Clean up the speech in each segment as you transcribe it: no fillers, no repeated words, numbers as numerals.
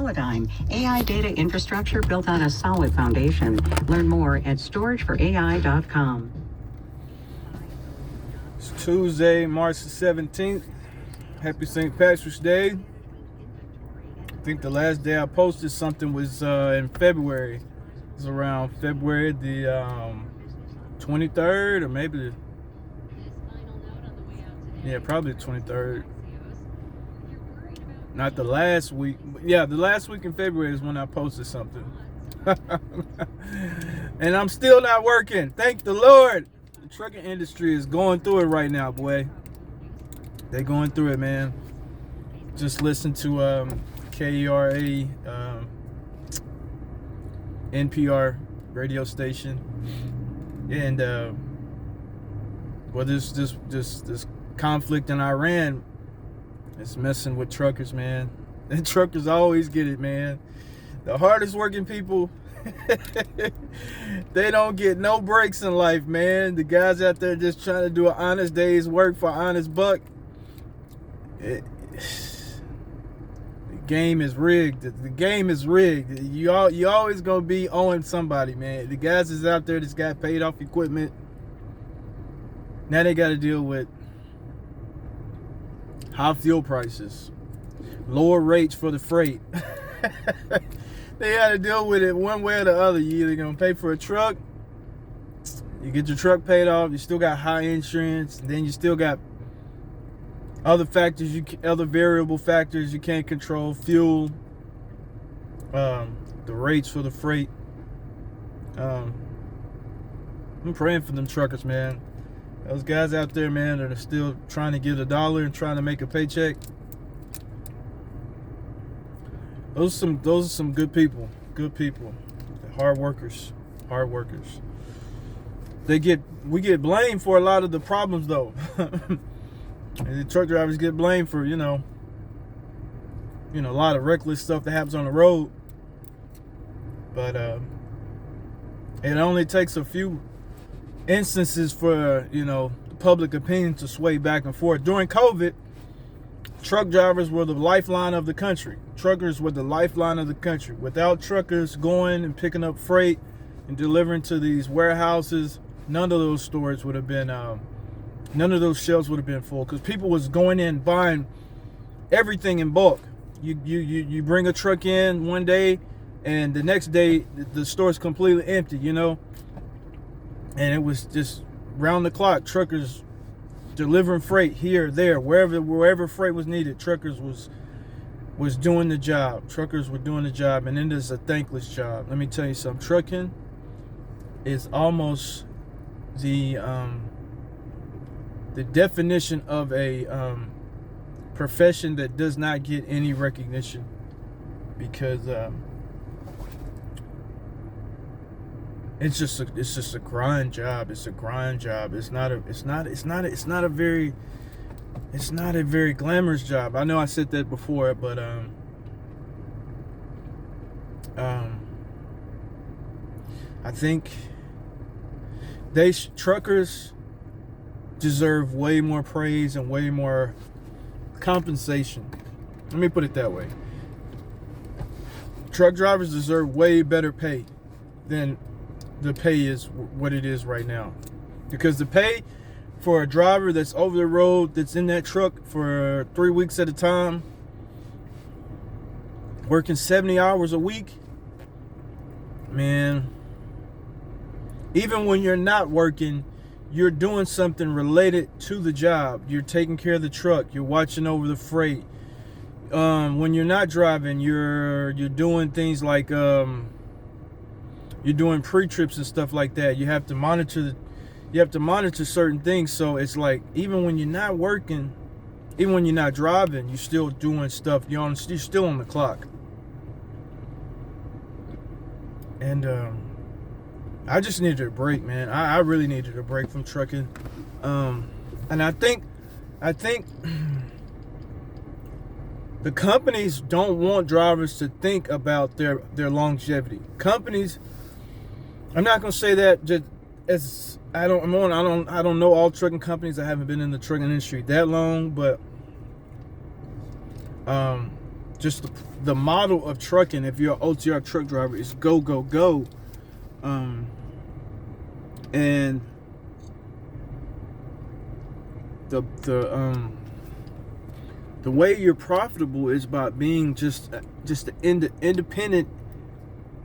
Teledyne, AI data infrastructure built on a solid foundation. Learn more at storageforai.com. It's Tuesday, March the 17th. Happy St. Patrick's Day. I think the last day I posted something was in February. It was around February the 23rd, or maybe probably the 23rd. Not the last week. Yeah, the last week in February is when I posted something. And I'm still not working. Thank the Lord. The trucking industry is going through it right now, boy. They going through it, man. Just listen to KERA, NPR radio station, and this conflict in Iran is messing with truckers, man. And truckers always get it, man. The hardest working people, they don't get no breaks in life, man. The guys out there just trying to do an honest day's work for an honest buck. The game is rigged. The game is rigged. You always gonna be owing somebody, man. The guys is out there that's got paid off equipment. Now they got to deal with high fuel prices, lower rates for the freight. They got to deal with it one way or the other. You either gonna pay for a truck, you get your truck paid off, you still got high insurance, and then you still got other factors, other variable factors you can't control, fuel, the rates for the freight. I'm praying for them truckers, man. Those guys out there, man, that are still trying to get $1 and trying to make a paycheck. Those are some good people. Good people. Hard workers. Hard workers. We get blamed for a lot of the problems, though. And the truck drivers get blamed for, a lot of reckless stuff that happens on the road. But it only takes a few instances for, the public opinion to sway back and forth. During COVID, truck drivers were the lifeline of the country. Truckers were the lifeline of the country. Without truckers going and picking up freight and delivering to these warehouses, none of those stores would have been none of those shelves would have been full, because people was going in buying everything in bulk. You bring a truck in one day, and the next day the store's completely empty, and it was just round the clock. Truckers delivering freight here, there, wherever freight was needed. Truckers was doing the job. Truckers were doing the job, and it is a thankless job. Let me tell you something. Trucking is almost the definition of a profession that does not get any recognition, because it's just a grind job. It's a grind job. It's not a very glamorous job. I know I said that before, but I think truckers deserve way more praise and way more compensation. Let me put it that way. Truck drivers deserve way better pay than the pay is what it is right now. Because the pay for a driver that's over the road, that's in that truck for 3 weeks at a time, working 70 hours a week, man, even when you're not working, you're doing something related to the job. You're taking care of the truck. You're watching over the freight. When you're not driving, you're doing things like you're doing pre-trips and stuff like that. You have to monitor certain things. So it's like, even when you're not working, even when you're not driving, you're still doing stuff. You're still on the clock. And I just needed a break, man. I really needed a break from trucking. And I think the companies don't want drivers to think about their longevity. Companies, I'm not gonna say that just as I don't know all trucking companies. I haven't been in the trucking industry that long, but just the model of trucking, if you're an OTR truck driver, is go, go, go. And the way you're profitable is by being just an independent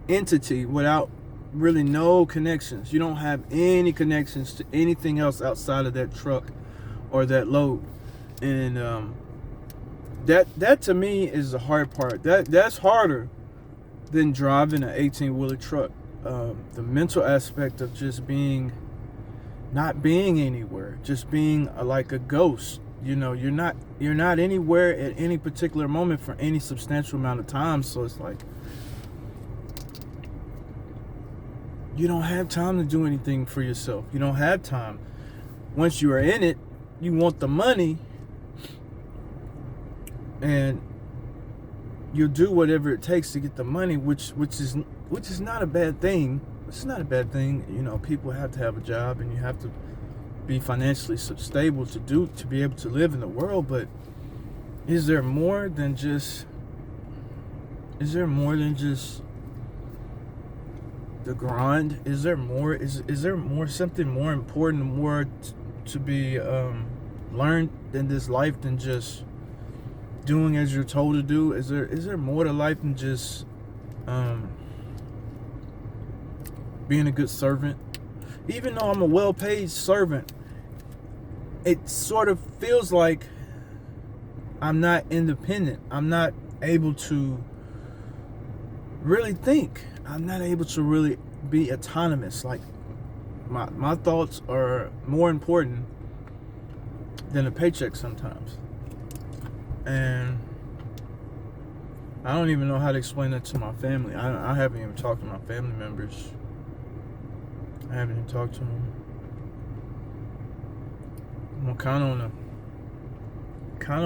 entity without really no connections. You don't have any connections to anything else outside of that truck or that load. And that to me is the hard part. That's harder than driving an 18-wheeler truck. The mental aspect of just not being anywhere, just being like a ghost. You know, you're not anywhere at any particular moment for any substantial amount of time. So it's like you don't have time to do anything for yourself. You don't have time. Once you are in it, you want the money, and you'll do whatever it takes to get the money, which is not a bad thing. It's not a bad thing. You know, people have to have a job, and you have to be financially stable to be able to live in the world. But is there more than just the grind? Is there more? Is there more, something more important, more to be learned in this life than just doing as you're told to do? Is there more to life than just being a good servant? Even though I'm a well-paid servant, it sort of feels like I'm not independent. I'm not able to really think. I'm not able to really be autonomous. Like my thoughts are more important than a paycheck sometimes. And I don't even know how to explain that to my family. I haven't even talked to my family members. I haven't even talked to them. I'm kind of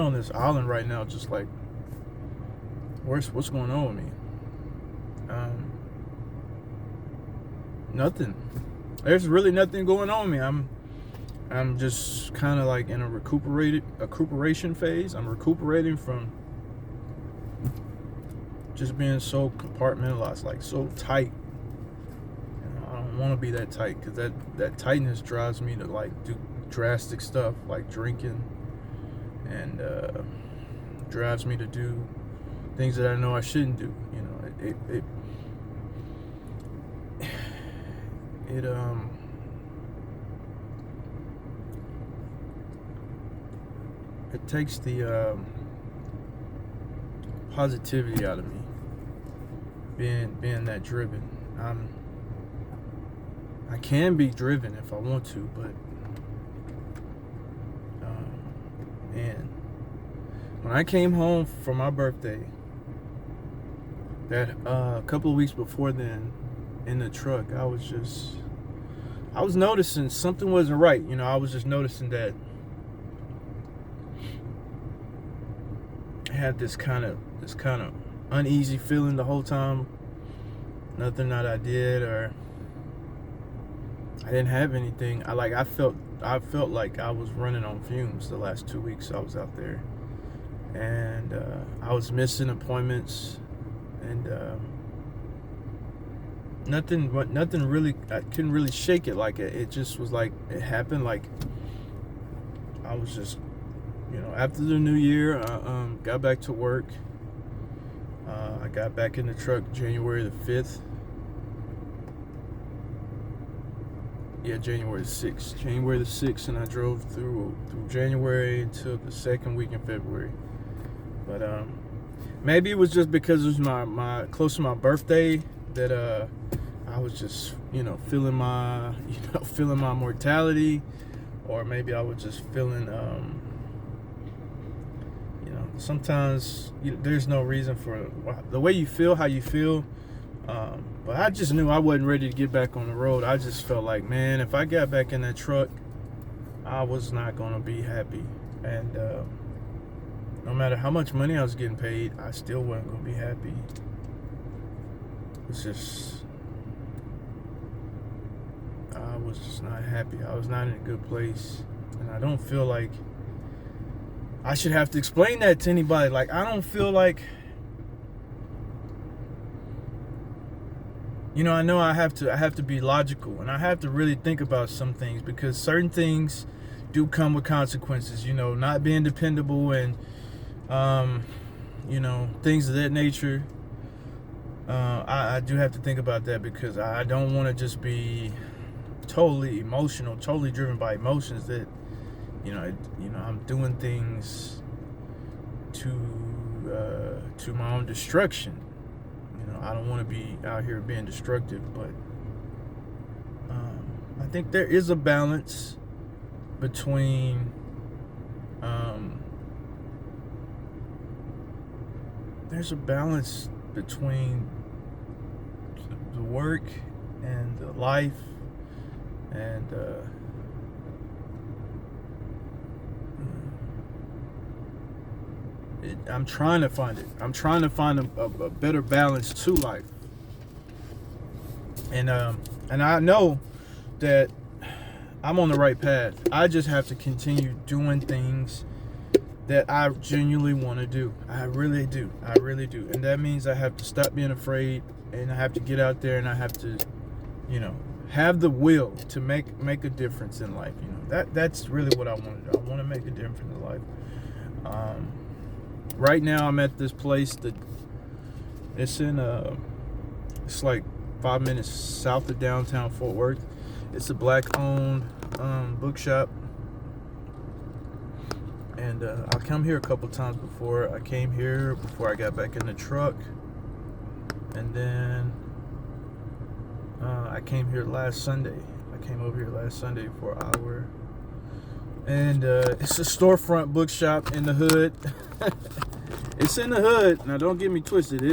on this island right now, just like, what's going on with me? Nothing. There's really nothing going on with me. I'm just kind of like in a recuperation phase. I'm recuperating from just being so compartmentalized, like so tight. I don't want to be that tight, because that tightness drives me to like do drastic stuff like drinking, and drives me to do things that I know I shouldn't do. You know, it takes the positivity out of me, being that driven. I can be driven if I want to, but man, when I came home for my birthday, that a couple of weeks before then, in the truck, I was noticing something wasn't right. You know, I was just noticing that I had this kind of uneasy feeling the whole time. Nothing that I did, or I didn't have anything. I felt like I was running on fumes the last 2 weeks I was out there, and I was missing appointments, and nothing really. I couldn't really shake it. Like it just was like it happened. Like I was just, you know, after the new year, I got back to work. I got back in the truck January the 5th. Yeah, January the 6th. January the 6th, and I drove through January until the second week in February. But maybe it was just because it was my close to my birthday that I was just, you know, feeling my mortality, or maybe I was just feeling you know, sometimes there's no reason for the way you feel, how you feel. But I just knew I wasn't ready to get back on the road. I just felt like, man, if I got back in that truck, I was not going to be happy. And no matter how much money I was getting paid, I still wasn't going to be happy. It's just, I was just not happy. I was not in a good place. And I don't feel like I should have to explain that to anybody. Like, I don't feel like I know I have to be logical, and I have to really think about some things, because certain things do come with consequences. Not being dependable, and things of that nature. I do have to think about that, because I don't want to just be totally emotional, totally driven by emotions, that I'm doing things to my own destruction. I don't want to be out here being destructive, but I think there is a balance between the work and the life, and I'm trying to find it. I'm trying to find a better balance to life, and I know that I'm on the right path. I just have to continue doing things that I genuinely want to do. I really do, and that means I have to stop being afraid, and I have to get out there, and I have to, have the will to make a difference in life. That's really what I want to do. I want to make a difference in life. Right now, I'm at this place that it's like 5 minutes south of downtown Fort Worth. It's a black-owned bookshop, and I come here a couple times before. I came here before I got back in the truck, and then I came here last Sunday. I came over here last Sunday for an hour, and it's a storefront bookshop in the hood. It's in the hood. Now, don't get me twisted. It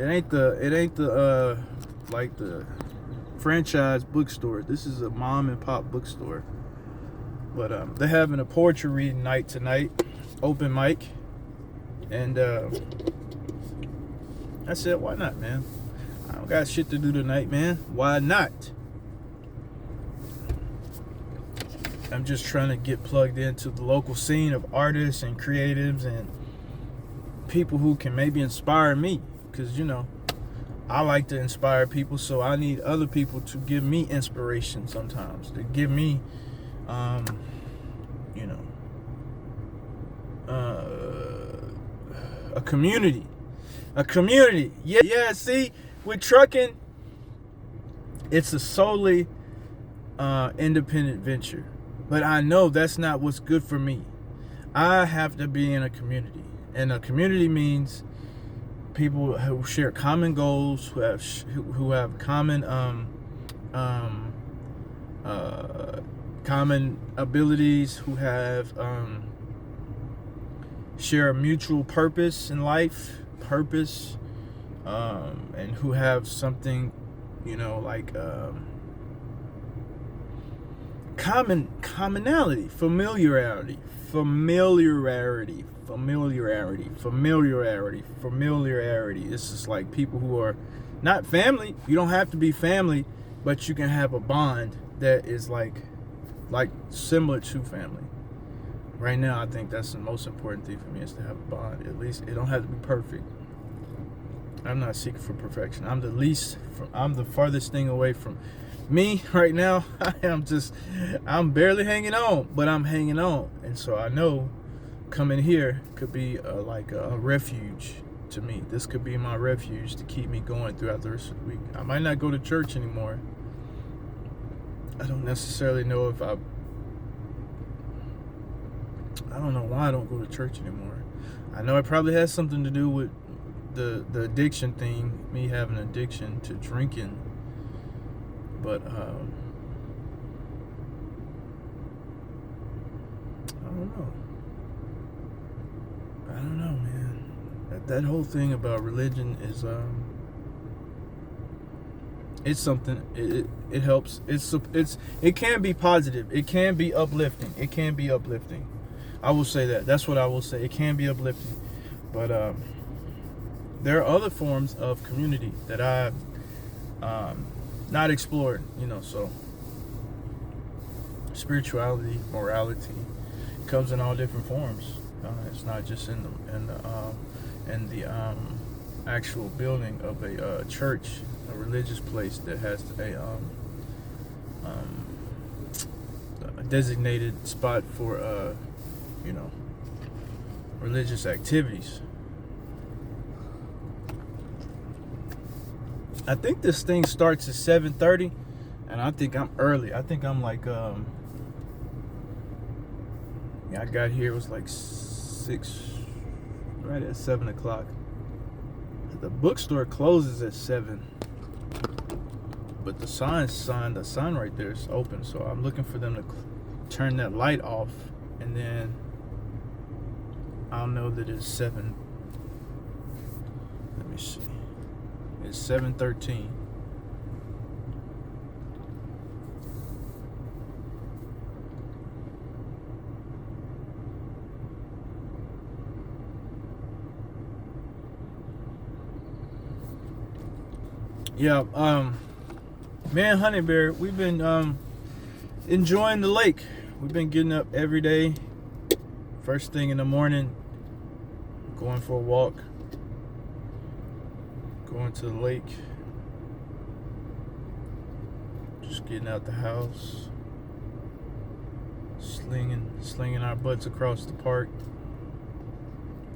ain't the like the franchise bookstore. This is a mom and pop bookstore. But they're having a poetry reading night tonight, open mic, and I said, why not, man? I don't got shit to do tonight, man. Why not? I'm just trying to get plugged into the local scene of artists and creatives and people who can maybe inspire me, because I like to inspire people, so I need other people to give me inspiration sometimes, to give me a community. Yeah, see, with trucking, it's a solely independent venture. But I know that's not what's good for me. I have to be in a community. And a community means people who share common goals, who have common common abilities, who have share a mutual purpose in life, and who have something, like commonality, familiarity. It's just like people who are not family. You don't have to be family, but you can have a bond that is like similar to family. Right now, I think that's the most important thing for me, is to have a bond. At least it don't have to be perfect. I'm not seeking for perfection. I'm the farthest thing away from me right now. I'm barely hanging on, but I'm hanging on. And so I know coming here could be like a refuge to me. This could be my refuge to keep me going throughout the rest of the week. I might not go to church anymore. I don't necessarily know if I don't know why I don't go to church anymore. I know it probably has something to do with the addiction thing, me having an addiction to drinking. But I don't know, man. That whole thing about religion is it's something. It helps. It can be positive. It can be uplifting. I will say that. That's what I will say. It can be uplifting. But there are other forms of community that I've not explored, so spirituality, morality comes in all different forms. It's not just in the actual building of a church, a religious place that has a designated spot for religious activities. I think this thing starts at 7:30, and I think I'm early. I think I'm like I got here, it was like 6, right at 7 o'clock. The bookstore closes at 7, but the sign right there is open, so I'm looking for them to turn that light off, and then I'll know that it's 7. Let me see. It's 7:13. Yeah, me and Honey Bear, we've been enjoying the lake. We've been getting up every day, first thing in the morning, going for a walk, going to the lake, just getting out the house, slinging our butts across the park,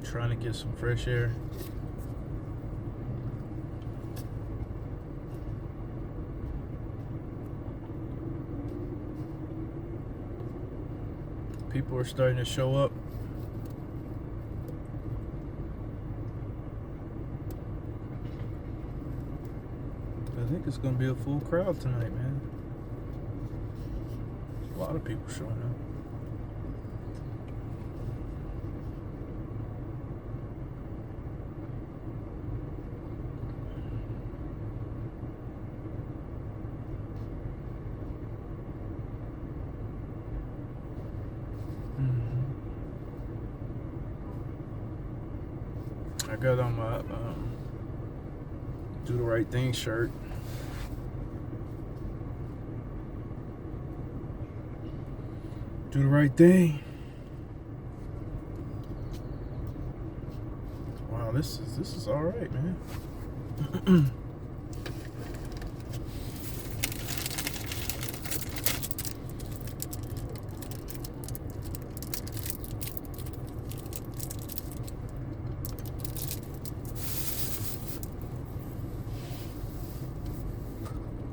trying to get some fresh air. People are starting to show up. I think it's gonna be a full crowd tonight, man. A lot of people showing up. I got on my Do the Right Thing shirt. Do the right thing. Wow, this is all right, man.